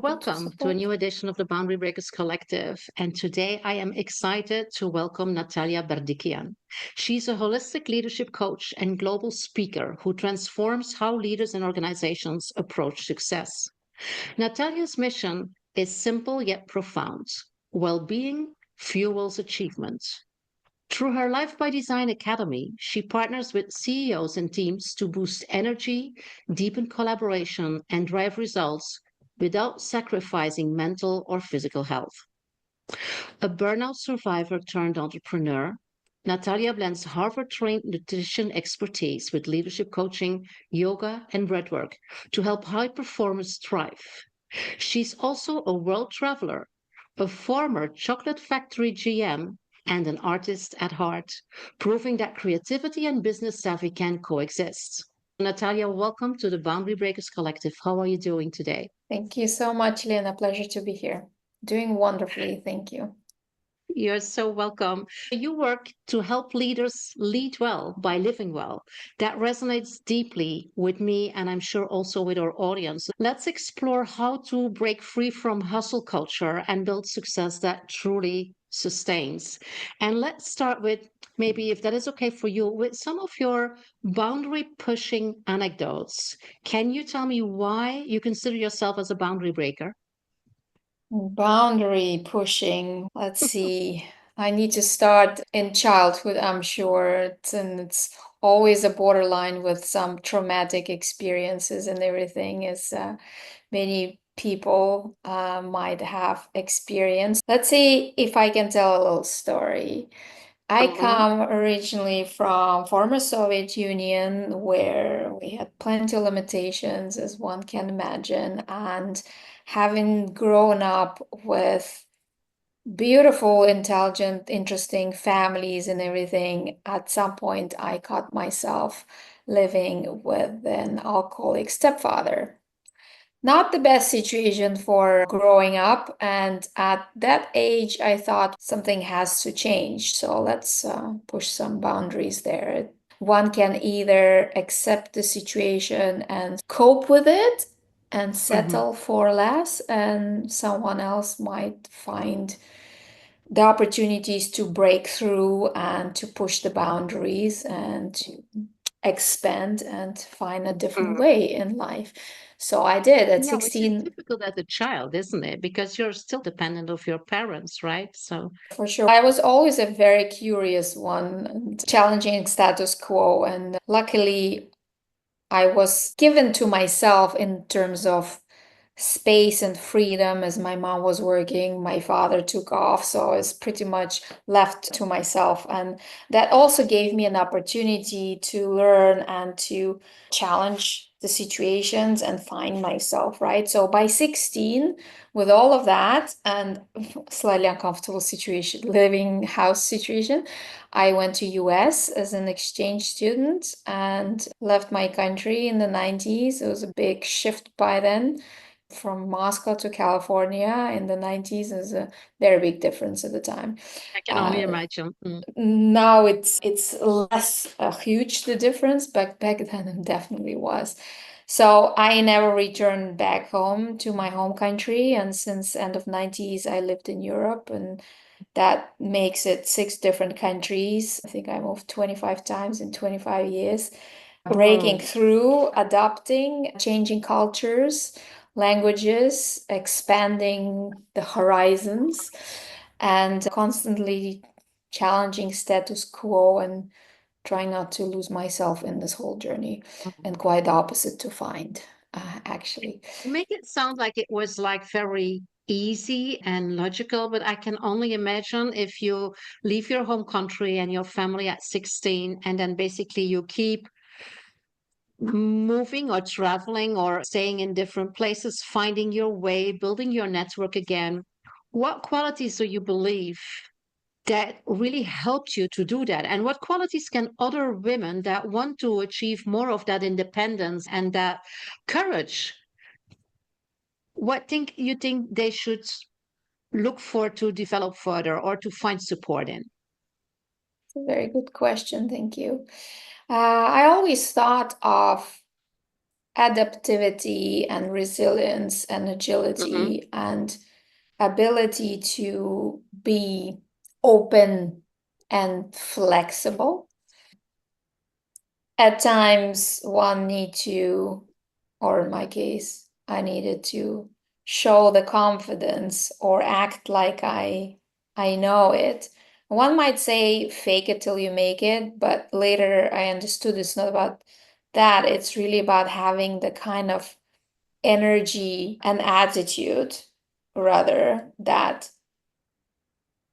to Welcome to a support. new edition of the Boundary Breakers Collective. And today I am excited to welcome Natalya Berdikyan. She's a holistic leadership coach and global speaker who transforms how leaders and organizations approach success. Natalya's mission is simple yet profound: well being fuels achievement. Through her Life by Design Academy, she partners with CEOs and teams to boost energy, deepen collaboration, and drive results without sacrificing mental or physical health. A burnout survivor turned entrepreneur, Natalia blends Harvard trained nutrition expertise with leadership coaching, yoga, and breathwork to help high performers thrive. She's also a world traveler, a former chocolate factory GM, and an artist at heart, proving that creativity and business savvy can coexist. Natalia, welcome to the Boundary Breakers Collective. How are you doing today? Thank you so much, Lena. Pleasure to be here. Doing wonderfully. Thank you. You're so welcome. You work to help leaders lead well by living well. That resonates deeply with me, and I'm sure also with our audience. Let's explore how to break free from hustle culture and build success that truly sustains. And let's start with, maybe if that is okay for you, with some of your boundary pushing anecdotes. Can you tell me why you consider yourself as a boundary breaker? Boundary pushing. Let's see. I need to start in childhood, I'm sure. And it's always a borderline with some traumatic experiences and everything, as many people might have experienced. Let's see if I can tell a little story. I Mhm. come originally from former Soviet Union, where we had plenty of limitations, as one can imagine, and having grown up with beautiful, intelligent, interesting families and everything, at some point I caught myself living with an alcoholic stepfather. Not the best situation for growing up. And at that age, I thought something has to change. So let's push some boundaries there. One can either accept the situation and cope with it and Mhm. settle for less, and someone else might find the opportunities to break through and to push the boundaries and to expand and find a different way in life. So I did at Yeah, which is 16. difficult as a child, isn't it? Because you're still dependent of your parents, right? So, For sure. I was always a very curious one, and challenging status quo. And luckily, I was given to myself in terms of space and freedom. As my mom was working, my father took off, so I was pretty much left to myself. And that also gave me an opportunity to learn and to challenge the situations and find myself, right? So by 16, with all of that and slightly uncomfortable situation, living house situation, I went to US as an exchange student and left my country in the 90s. It was a big shift by then. From Moscow to California in the 90s is a very big difference at the time. I can only Uh, imagine. Mm. Now it's less huge, the difference, but back then it definitely was. So I never returned back home to my home country, and since end of 90s I lived in Europe, and that makes it 6 different countries. I think I moved 25 times in 25 years, breaking Oh. through, adopting, changing cultures, languages, expanding the horizons, and constantly challenging status quo and trying not to lose myself in this whole journey, and quite the opposite to find, actually. You make it sound like it was like very easy and logical, but I can only imagine if you leave your home country and your family at 16, and then basically you keep moving or traveling or staying in different places, finding your way, building your network again. What qualities do you believe that really helped you to do that? And what qualities can other women that want to achieve more of that independence and that courage, what think you think they should look for to develop further or to find support in? It's a very good question. Thank you. I always thought of adaptivity and resilience and Mm-hmm. agility and ability to be open and flexible. At times, one need to, or in my case, I needed to show the confidence or act like I know it. One might say fake it till you make it, but later I understood it's not about that. It's really about having the kind of energy and attitude, rather, that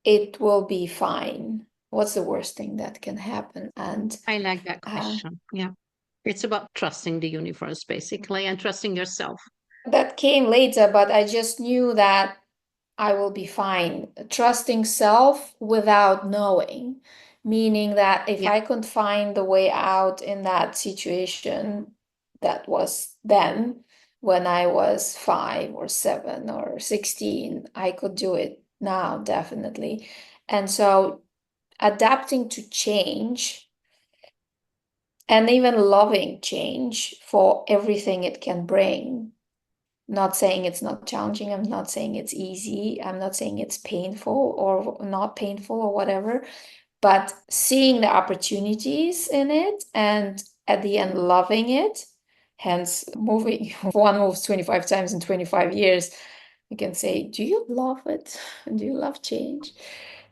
it will be fine. What's the worst thing that can happen? And I like that uh, question. Yeah. It's about trusting the universe, basically, and trusting yourself. that came later, but I just knew that I will be fine. Trusting self without knowing, meaning that if Yeah. I could find the way out in that situation that was then, when I was 5 or 7 or 16, I could do it now, definitely. And so adapting to change and even loving change for everything it can bring. Not saying it's not challenging, I'm not saying it's easy, I'm not saying it's painful or not painful or whatever, but seeing the opportunities in it and at the end loving it, hence moving. If one moves 25 times in 25 years, you can say, do you love it? Do you love change?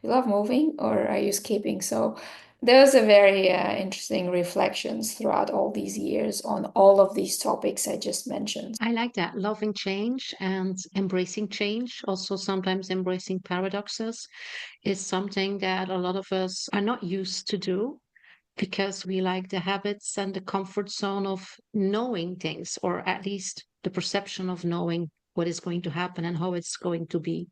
You love moving, or are you escaping? So there's a very interesting reflections throughout all these years on all of these topics I just mentioned. I like that. Loving change and embracing change, also sometimes embracing paradoxes, is something that a lot of us are not used to do because we like the habits and the comfort zone of knowing things, or at least the perception of knowing what is going to happen and how it's going to be.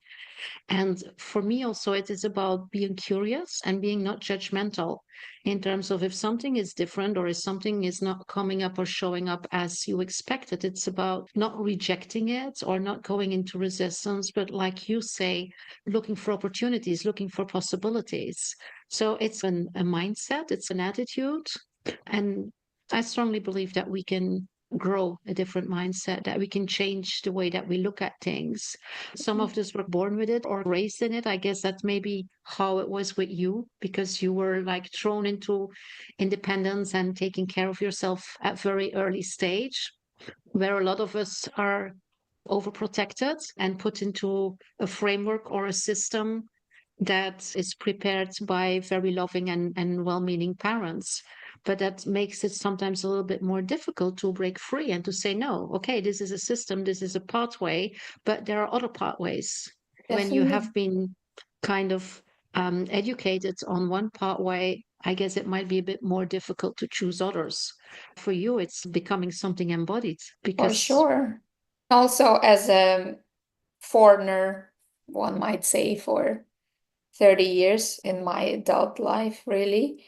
And for me, also, it is about being curious and being not judgmental in terms of if something is different or if something is not coming up or showing up as you expected. It's about not rejecting it or not going into resistance, but like you say, looking for opportunities, looking for possibilities. So it's a mindset, it's an attitude. And I strongly believe that we can grow a different mindset, that we can change the way that we look at things. Some of us were born with it or raised in it. I guess that's maybe how it was with you, because you were like thrown into independence and taking care of yourself at very early stage, where a lot of us are overprotected and put into a framework or a system that is prepared by very loving and well-meaning parents. But that makes it sometimes a little bit more difficult to break free and to say, no, okay, this is a system, this is a pathway, but there are other pathways. When you Definitely. have been kind of educated on one pathway, I guess it might be a bit more difficult to choose others. For you, it's becoming something embodied For because, sure. Also, as a foreigner, one might say, for 30 years in my adult life, really,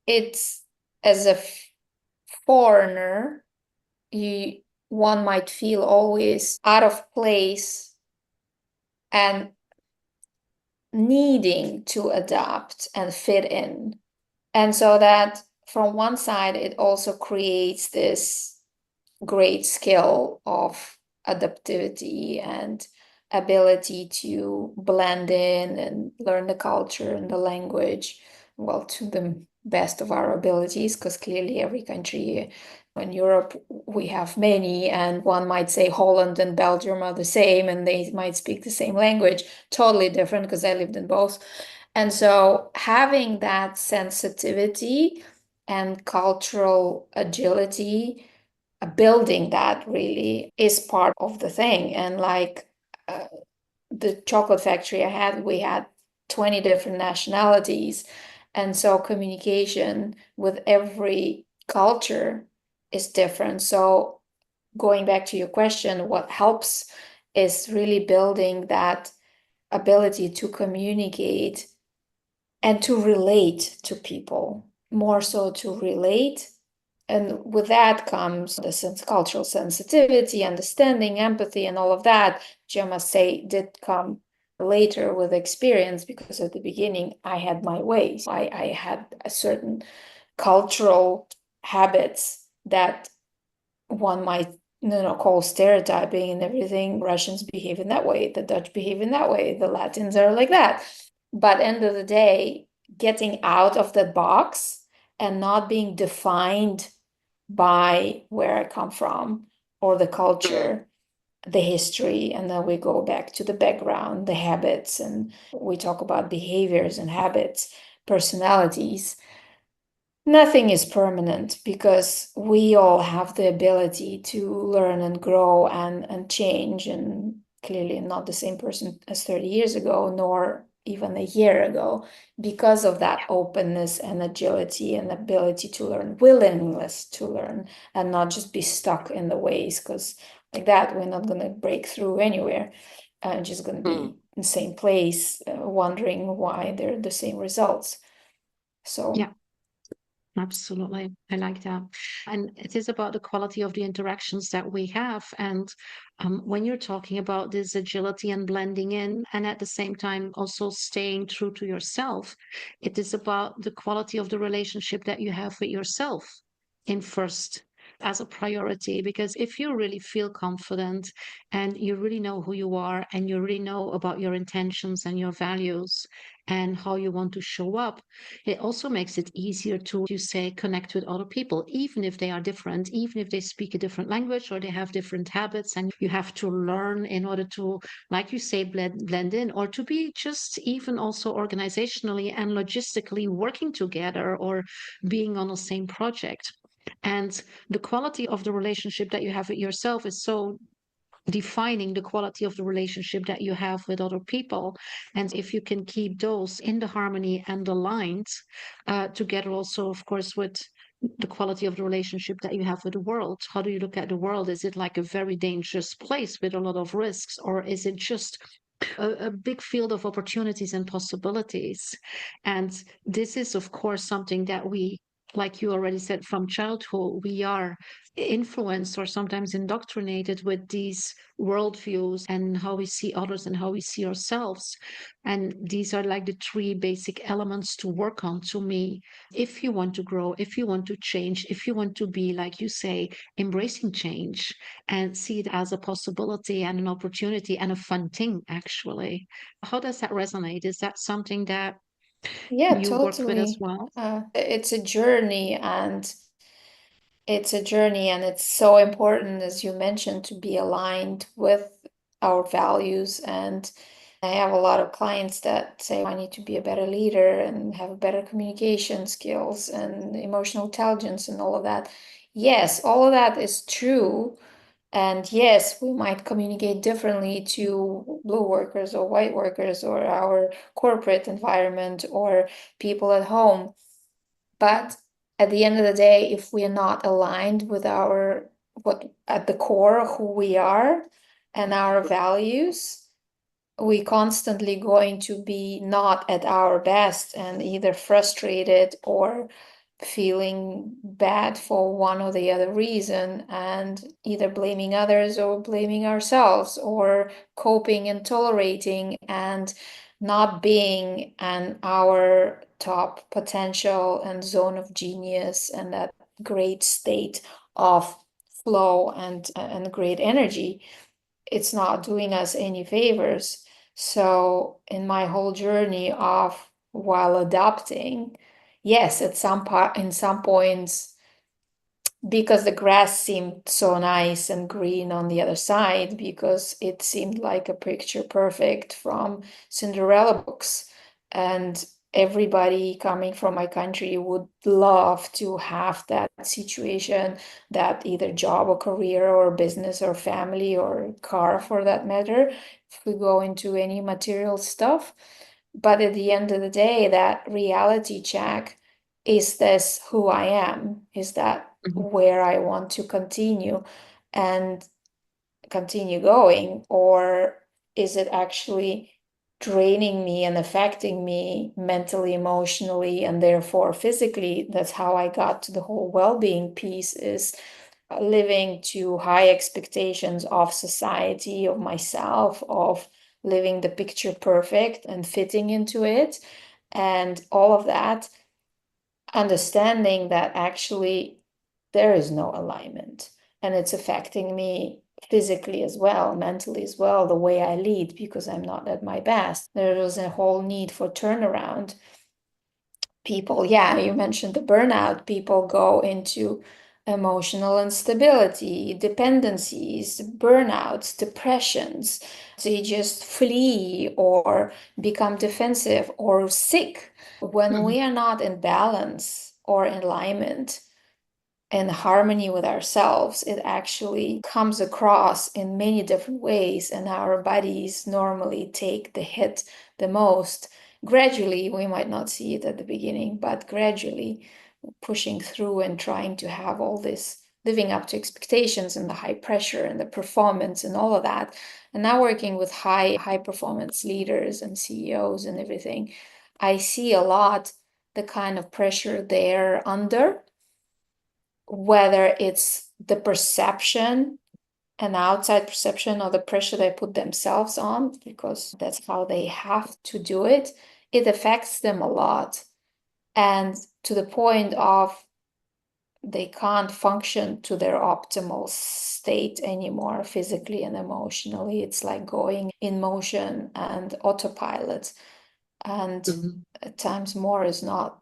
it's as a foreigner, you one might feel always out of place and needing to adapt and fit in. And so that from one side, it also creates this great skill of adaptivity and ability to blend in and learn the culture and the language, well, to the best of our abilities, because clearly every country in Europe, we have many, and one might say Holland and Belgium are the same, and they might speak the same language, totally different because I lived in both. And so having that sensitivity and cultural agility, building that really is part of the thing. And like uh, the chocolate factory I had, we had 20 different nationalities. And so communication with every culture is different. So going back to your question, what helps is really building that ability to communicate and to relate to people, more so to relate. And with that comes the cultural sensitivity, understanding, empathy, and all of that, which I must say did come later with experience, because at the beginning I had my ways. I had a certain cultural habits that one might call stereotyping and everything. Russians behave in that way, the Dutch behave in that way, the Latins are like that. But end of the day, getting out of the box and not being defined by where I come from or the Mm. culture, the history, and then we go back to the background, the habits, and we talk about behaviors and habits, personalities. Nothing is permanent because we all have the ability to learn and grow and change, and clearly not the same person as 30 years ago, nor even a year ago, because of that openness and agility and ability to learn, willingness to learn, and not just be stuck in the ways, because like that, we're not going to break through anywhere. Just going to Mm. be in the same place, wondering why they're the same results. So. Yeah. Absolutely. I like that. And it is about the quality of the interactions that we have. And when you're talking about this agility and blending in, and at the same time also staying true to yourself, it is about the quality of the relationship that you have with yourself in first as a priority. Because if you really feel confident and you really know who you are and you really know about your intentions and your values and how you want to show up, it also makes it easier to, you say, connect with other people, even if they are different, even if they speak a different language or they have different habits, and you have to learn in order to, like you say, blend in, or to be just even also organizationally and logistically working together or being on the same project. And the quality of the relationship that you have with yourself is so defining the quality of the relationship that you have with other people. And if you can keep those in the harmony and aligned together, also, of course, with the quality of the relationship that you have with the world. How do you look at the world? Is it like a very dangerous place with a lot of risks, or is it just a big field of opportunities and possibilities? And this is, of course, something that we, like you already said, from childhood, we are influenced or sometimes indoctrinated with these worldviews and how we see others and how we see ourselves. And these are like the three basic elements to work on, to me. If you want to grow, if you want to change, if you want to be, like you say, embracing change and see it as a possibility and an opportunity and a fun thing, actually. How does that resonate? Is that something that Yeah, you worked with as totally. well? It's a journey, and it's so important, as you mentioned, to be aligned with our values. And I have a lot of clients that say, I need to be a better leader and have better communication skills and emotional intelligence and all of that. Yes, all of that is true. And yes, we might communicate differently to blue workers or white workers or our corporate environment or people at home. But at the end of the day, if we are not aligned with our what at the core who we are and our values, we constantly going to be not at our best and either frustrated or feeling bad for one or the other reason, and either blaming others or blaming ourselves, or coping and tolerating and not being an our top potential and zone of genius and that great state of flow and great energy. It's not doing us any favors. So in my whole journey of while adapting, yes, at some part in some points, because the grass seemed so nice and green on the other side, because it seemed like a picture perfect from Cinderella books. And everybody coming from my country would love to have that situation, that either job or career or business or family or car for that matter, if we go into any material stuff. But at the end of the day, that reality check, is this who I am? Is that Mhm. where I want to continue and continue going? Or is it actually draining me and affecting me mentally, emotionally, and therefore physically? That's how I got to the whole well-being piece, is living to high expectations of society, of myself, of living the picture perfect and fitting into it. And all of that, understanding that actually there is no alignment. And it's affecting me physically as well, mentally as well, the way I lead, because I'm not at my best. There was a whole need for turnaround. People, yeah, you mentioned the burnout. People go into emotional instability, dependencies, burnouts, depressions. They just flee or become defensive or sick. When Mhm. we are not in balance or in alignment, in harmony with ourselves, it actually comes across in many different ways, and our bodies normally take the hit the most. Gradually, we might not see it at the beginning, but gradually pushing through and trying to have all this living up to expectations and the high pressure and the performance and all of that. And now working with high performance leaders and CEOs and everything, I see a lot the kind of pressure they're under, whether it's the perception, an outside perception, or the pressure they put themselves on, because that's how they have to do it, it affects them a lot. And to the point of they can't function to their optimal state anymore, physically and emotionally. It's like going in motion and autopilot. And Mhm. at times more is not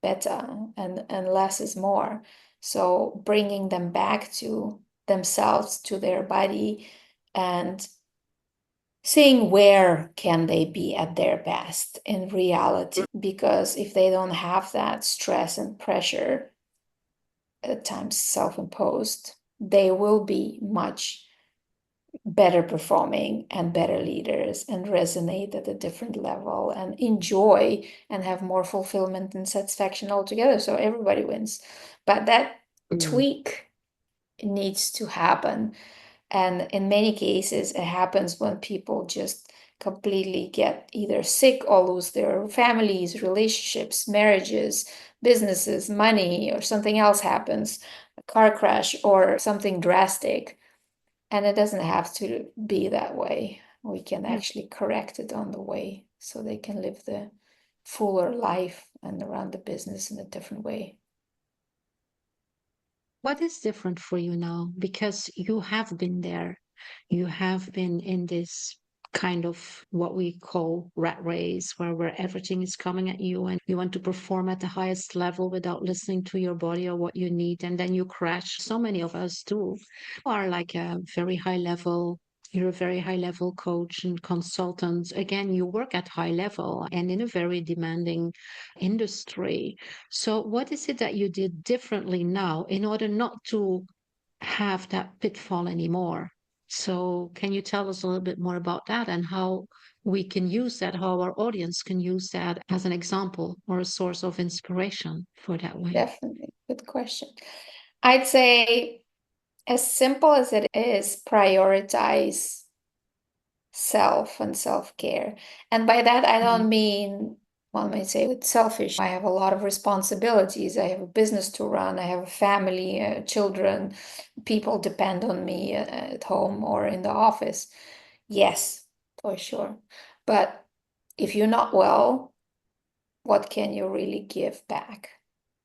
better, and less is more. So bringing them back to themselves, to their body, and seeing where can they be at their best in reality. Because if they don't have that stress and pressure, at times self-imposed, they will be much better performing and better leaders and resonate at a different level and enjoy and have more fulfillment and satisfaction altogether. So everybody wins. But that Mhm. tweak needs to happen. And in many cases, it happens when people just completely get either sick or lose their families, relationships, marriages, businesses, money, or something else happens, a car crash or something drastic. And it doesn't have to be that way. We can actually correct it on the way so they can live the fuller life and run the business in a different way. What is different for you now? Because you have been there. You have been in this kind of what we call rat race, where everything is coming at you and you want to perform at the highest level without listening to your body or what you need, and then you crash. So many of us do. You are like a very high level. You're a very high level coach and consultant. Again, you work at high level and in a very demanding industry. So, what is it that you did differently now in order not to have that pitfall anymore? So, can you tell us a little bit more about that and how we can use that, how our audience can use that as an example or a source of inspiration for that way? Definitely. Good question. I'd say, as simple as it is, prioritize self and self-care. And by that, I Mhm. don't mean, one might say, it's selfish. I have a lot of responsibilities. I have a business to run. I have a family, children. People depend on me at home or in the office. Yes, for sure. But if you're not well, what can you really give back?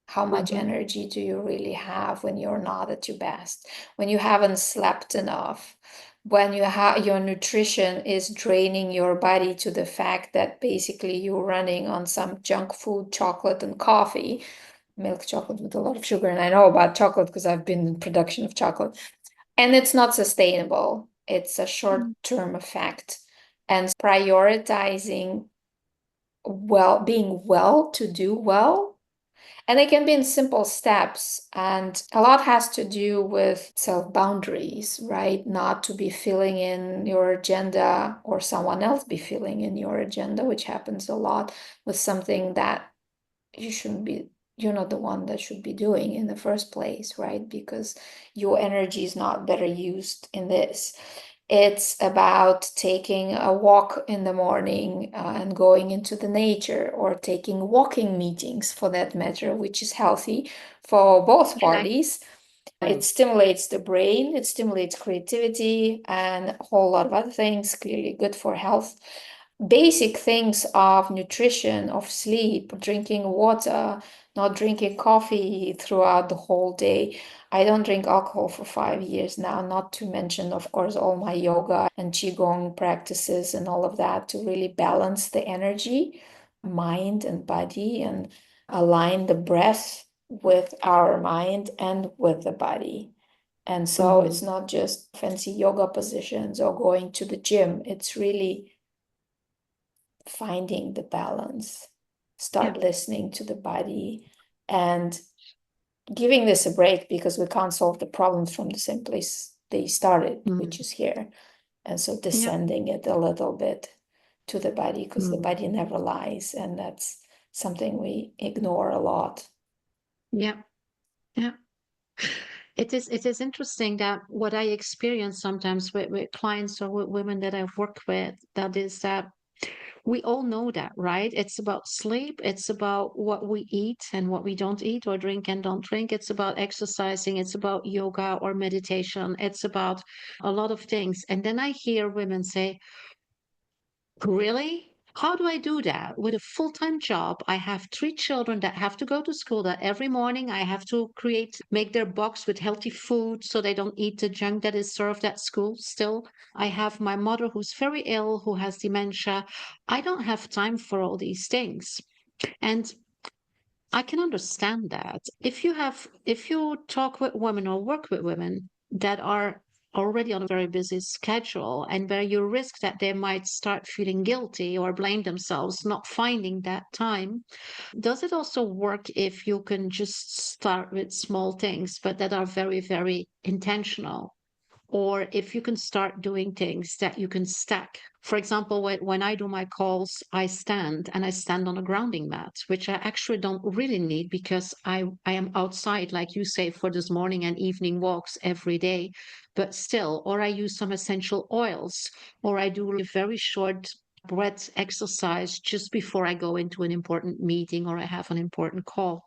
How much Mhm. energy do you really have when you're not at your best? When you haven't slept enough? When your nutrition is draining your body to the fact that basically you're running on some junk food, chocolate and coffee, milk chocolate with a lot of sugar. And I know about chocolate because I've been in production of chocolate. And it's not sustainable. It's a short-term effect. And prioritizing being well to do well, and it can be in simple steps. And a lot has to do with self boundaries, right? Not to be filling in your agenda or someone else be filling in your agenda, which happens a lot with something that you shouldn't be, you're not the one that should be doing in the first place, right? Because your energy is not better used in this. It's about taking a walk in the morning and going into the nature, or taking walking meetings for that matter, which is healthy for both I like. parties. It stimulates the brain, it stimulates creativity, and a whole lot of other things, clearly good for health. basic things of nutrition, of sleep, drinking water, not drinking coffee throughout the whole day. I don't drink alcohol for 5 years now, not to mention, of course, all my yoga and qigong practices and all of that to really balance the energy, mind and body, and align the breath with our mind and with the body. And so Mm-hmm. it's not just fancy yoga positions or going to the gym. It's really finding the balance, Yeah. start listening to the body and giving this a break because we can't solve the problems from the same place they started, Mm-hmm. which is here. And so Yeah. descending it a little bit to the body because the Mm-hmm. body never lies. And that's something we ignore a lot. Yeah. Yeah. It is interesting that what I experience sometimes with clients or with women that I've worked with, that is that we all know that, right? It's about sleep, it's about what we eat and what we don't eat or drink and don't drink. It's about exercising, it's about yoga or meditation, it's about a lot of things. And then I hear women say, really? How do I do that? With a full-time job, I have three children that have to go to school, that every morning I have to make their box with healthy food so they don't eat the junk that is served at school. Still, I have my mother who's very ill, who has dementia. I don't have time for all these things. And I can understand that. If you talk with women or work with women that are already on a very busy schedule and where you risk that they might start feeling guilty or blame themselves not finding that time, does it also work if you can just start with small things, but that are very, very intentional? Or if you can start doing things that you can stack. For example, when I do my calls, I stand on a grounding mat, which I actually don't really need because I am outside, like you say, for this morning and evening walks every day. But still, or I use some essential oils, or I do a very short breath exercise just before I go into an important meeting or I have an important call.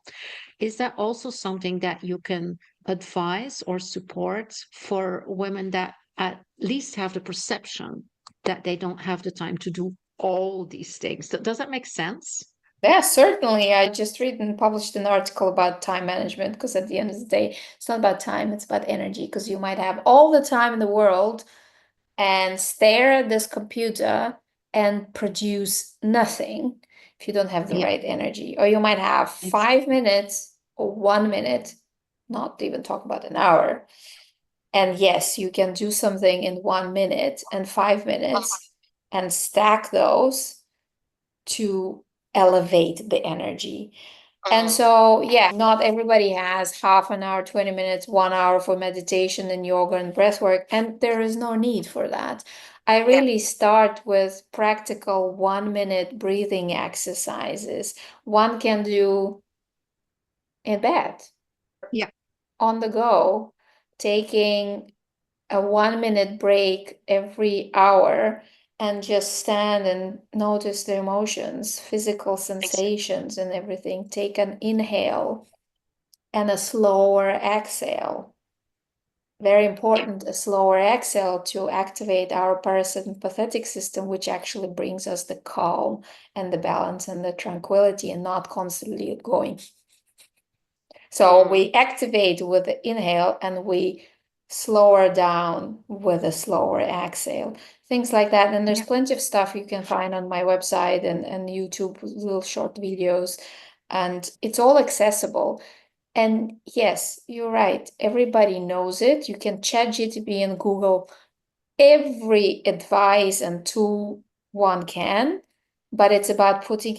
Is that also something that you can advise or support for women that at least have the perception that they don't have the time to do all these things? Does that make sense? Yeah, certainly. I just read and published an article about time management because at the end of the day, it's not about time, it's about energy. Because you might have all the time in the world and stare at this computer and produce nothing if you don't have the Yeah. right energy. Or you might have It's 5 minutes or 1 minute, not even talk about an hour. And yes, you can do something in 1 minute and 5 minutes and stack those to elevate the energy. And so, yeah, not everybody has half an hour, 20 minutes, 1 hour for meditation and yoga and breath work. And there is no need for that. I really start with practical 1 minute breathing exercises. One can do in bed, yeah. on the go, taking a 1 minute break every hour and just stand and notice the emotions, physical sensations, and everything. Take an inhale and a slower exhale. Very important, a slower exhale to activate our parasympathetic system, which actually brings us the calm and the balance and the tranquility and not constantly going. So we activate with the inhale and we slower down with a slower exhale. Things like that. And there's Yeah. plenty of stuff you can find on my website and YouTube, little short videos, and it's all accessible. And yes, you're right. Everybody knows it. You can chat GTP and Google every advice and tool one can, but it's about putting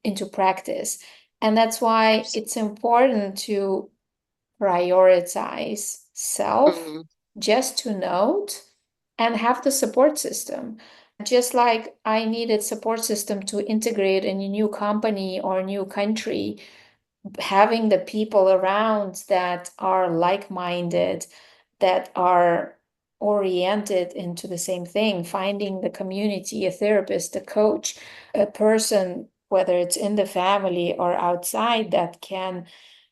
into practice. And that's why it's important to prioritize self, Mm-hmm. just to note, and have the support system. Just like I needed support system to integrate in a new company or a new country, having the people around that are like-minded, that are oriented into the same thing, finding the community, a therapist, a coach, a person, whether it's in the family or outside, that can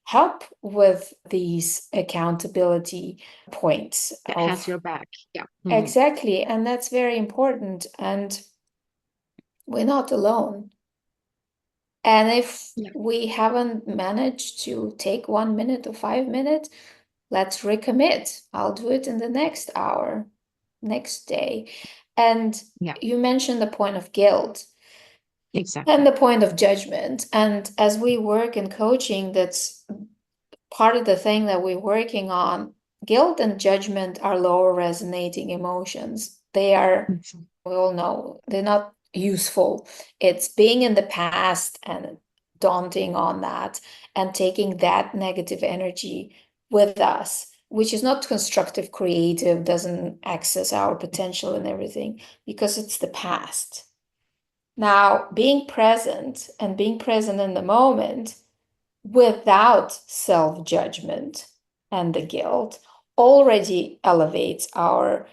help with these accountability points That has of your back. Yeah. Mm-hmm. exactly. And that's very important. And we're not alone. And if Yeah. we haven't managed to take 1 minute or 5 minutes, let's recommit. I'll do it in the next hour, next day. And Yeah. you mentioned the point of guilt and Exactly. the point of judgment. And as we work in coaching, that's part of the thing that we're working on. Guilt and judgment are lower resonating emotions. They are, Mhm. we all know, they're not useful. It's being in the past and daunting on that and taking that negative energy with us, which is not constructive, creative, doesn't access our potential and everything because it's the past. Now, being present in the moment without self-judgment and the guilt already elevates our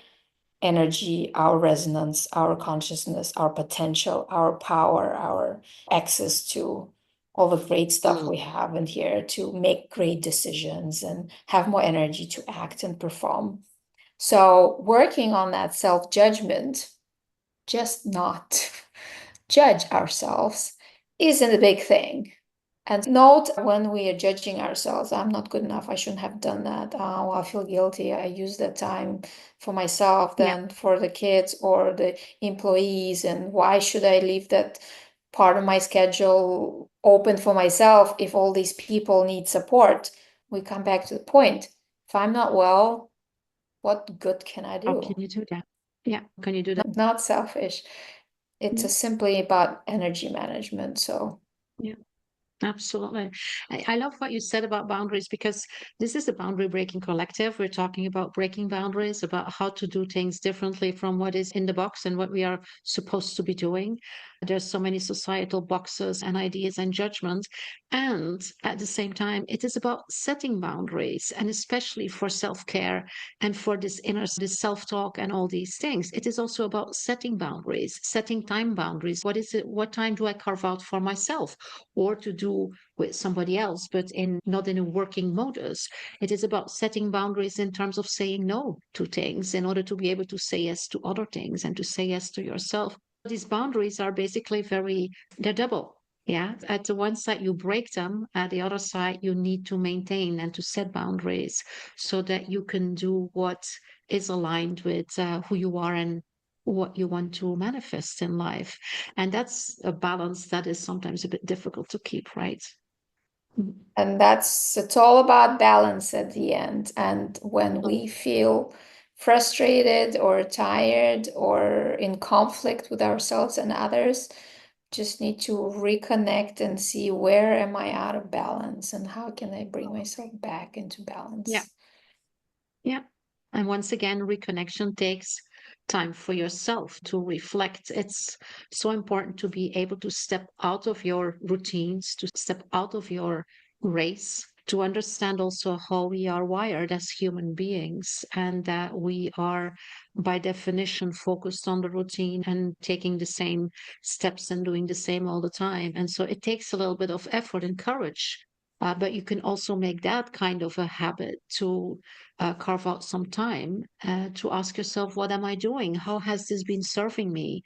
energy, our resonance, our consciousness, our potential, our power, our access to all the great stuff we Mm. have in here to make great decisions and have more energy to act and perform. So, working on that self judgment, just not judge ourselves, isn't a big thing. And note when we are judging ourselves, I'm not good enough. I shouldn't have done that. Oh, I feel guilty. I use that time for myself Yeah. than for the kids or the employees. And why should I leave that part of my schedule open for myself if all these people need support? We come back to the point. If I'm not well, what good can I How can do? you do that? Yeah. Can you do that? Not selfish. It's Yeah. a simply about energy management. So, Yeah. Absolutely. I love what you said about boundaries because this is a boundary breaking collective. We're talking about breaking boundaries, about how to do things differently from what is in the box and what we are supposed to be doing. There's so many societal boxes and ideas and judgments. And at the same time, it is about setting boundaries, and especially for self care and for this inner, this self talk and all these things. It is also about setting boundaries, setting time boundaries. What is it? What time do I carve out for myself? Or to do with somebody else, but in not in a working modus. It is about setting boundaries in terms of saying no to things in order to be able to say yes to other things and to say yes to yourself. These boundaries are basically they're double. Yeah. At the one side, you break them. At the other side, you need to maintain and to set boundaries so that you can do what is aligned with who you are and what you want to manifest in life. And that's a balance that is sometimes a bit difficult to keep, right? Mm. and it's all about balance at the end. And when we feel frustrated or tired or in conflict with ourselves and others, just need to reconnect and see where am I out of balance and how can I bring myself back into Yeah, balance. yeah. And once again, reconnection takes time for yourself to reflect. It's so important to be able to step out of your routines, to step out of your race, to understand also how we are wired as human beings, and that we are, by definition, focused on the routine and taking the same steps and doing the same all the time. And so it takes a little bit of effort and courage. But you can also make that kind of a habit to carve out some time to ask yourself, what am I doing? How has this been serving me?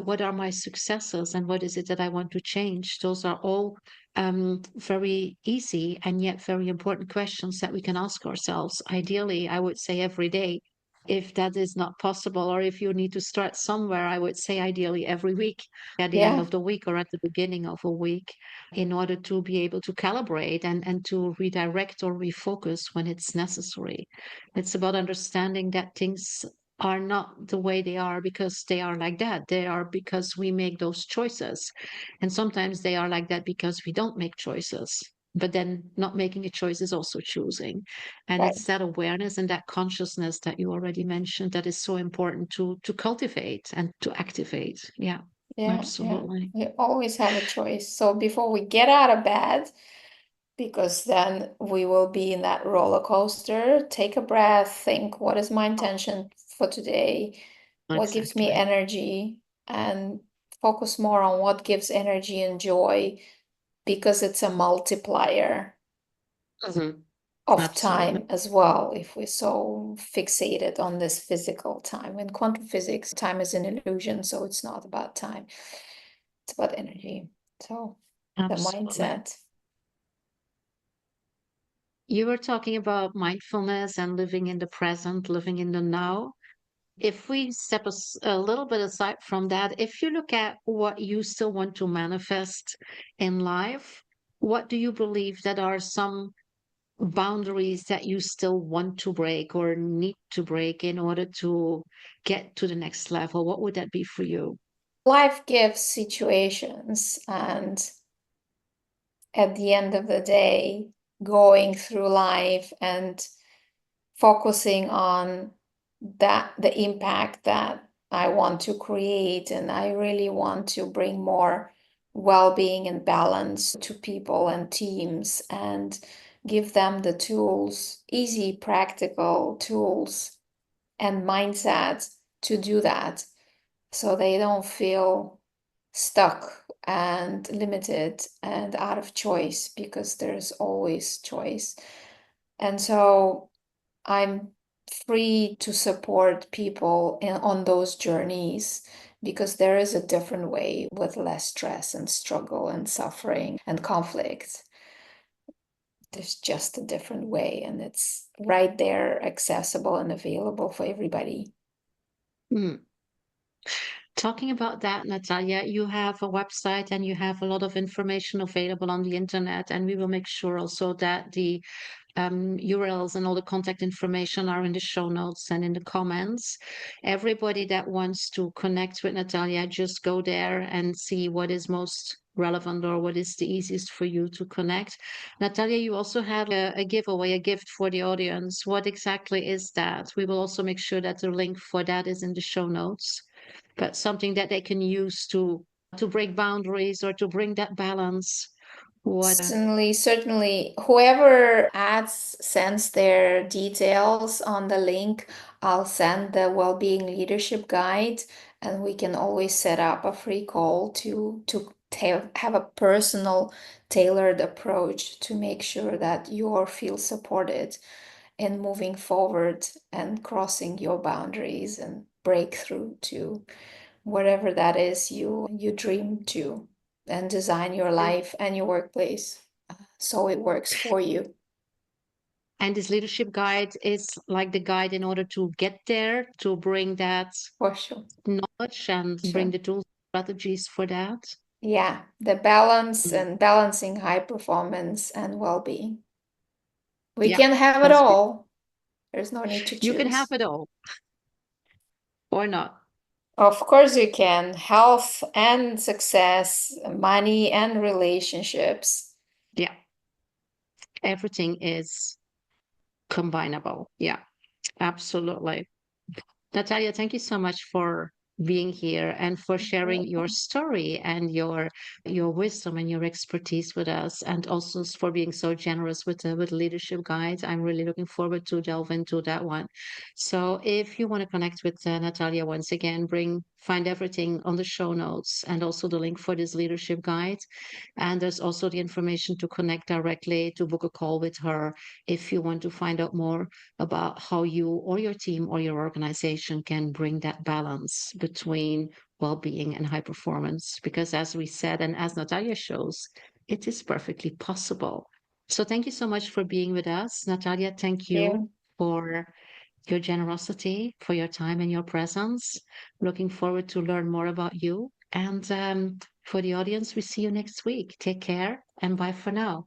What are my successes? And what is it that I want to change? Those are all very easy and yet very important questions that we can ask ourselves. Ideally, I would say every day. If that is not possible, or if you need to start somewhere, I would say ideally every week, at the end Yeah, of the week or at the beginning of a week, in order to be able to calibrate and to redirect or refocus when it's necessary. It's about understanding that things are not the way they are because they are like that. They are because we make those choices. And sometimes they are like that because we don't make choices. But then not making a choice is also choosing. And right. it's that awareness and that consciousness that you already mentioned that is so important to cultivate and to activate. Yeah, Yeah, yeah. absolutely. We always have a choice. So before we get out of bed, because then we will be in that roller coaster. Take a breath, think, what is my intention for today? What gives me Exactly. energy? And focus more on what gives energy and joy because it's a multiplier. Mhm. of Absolutely. time as well, if we're so fixated on this physical time. In quantum physics, time is an illusion, so it's not about time, it's about energy. So the Absolutely. mindset. You were talking about mindfulness and living in the present, living in the now. If we step a little bit aside from that, if you look at what you still want to manifest in life, what do you believe that are some boundaries that you still want to break or need to break in order to get to the next level? What would that be for you? Life gives situations, and at the end of the day, going through life and focusing on that, the impact that I want to create, and I really want to bring more well-being and balance to people and teams and give them the tools, easy, practical tools and mindset to do that, so they don't feel stuck and limited and out of choice, because there's always choice. And so I'm free to support people on those journeys, because there is a different way with less stress and struggle and suffering and conflict. There's just a different way, and it's right there, accessible and available for everybody. Hmm. Talking about that, Natalia, you have a website and you have a lot of information available on the internet, and we will make sure also that the URLs and all the contact information are in the show notes and in the comments. Everybody that wants to connect with Natalia, just go there and see what is most relevant or what is the easiest for you to connect. Natalia, you also had a giveaway, a gift for the audience. What exactly is that? We will also make sure that the link for that is in the show notes, but something that they can use to break boundaries or to bring that balance. What Certainly, certainly. Whoever adds sends their details on the link. I'll send the well-being leadership guide, and we can always set up a free call to have a personal, tailored approach to make sure that you feel supported in moving forward and crossing your boundaries and breakthrough to whatever that is you dream to, and design your life and your workplace so it works for you. And this leadership guide is like the guide in order to get there, to bring that For sure. knowledge and bring Sure. the tools, strategies for that. Yeah, the balance Mm. and balancing high performance and well-being. We Yeah, can have it that's good. all. There's no need to You can have choose. it all or not. Of course you can. Health and success, money and relationships. Yeah, everything is combinable. Yeah, absolutely. Natalia, thank you so much for being here and for sharing your story and your wisdom and your expertise with us, and also for being so generous with leadership guides. I'm really looking forward to delve into that one. So, if you want to connect with Natalia once again, find everything on the show notes and also the link for this leadership guide. And there's also the information to connect directly to book a call with her if you want to find out more about how you or your team or your organization can bring that balance between well-being and high performance. Because as we said, and as Natalia shows, it is perfectly possible. So thank you so much for being with us. Natalia, thank you Yeah. for your generosity, for your time and your presence. Looking forward to learn more about you. And for the audience, we see you next week. Take care and bye for now.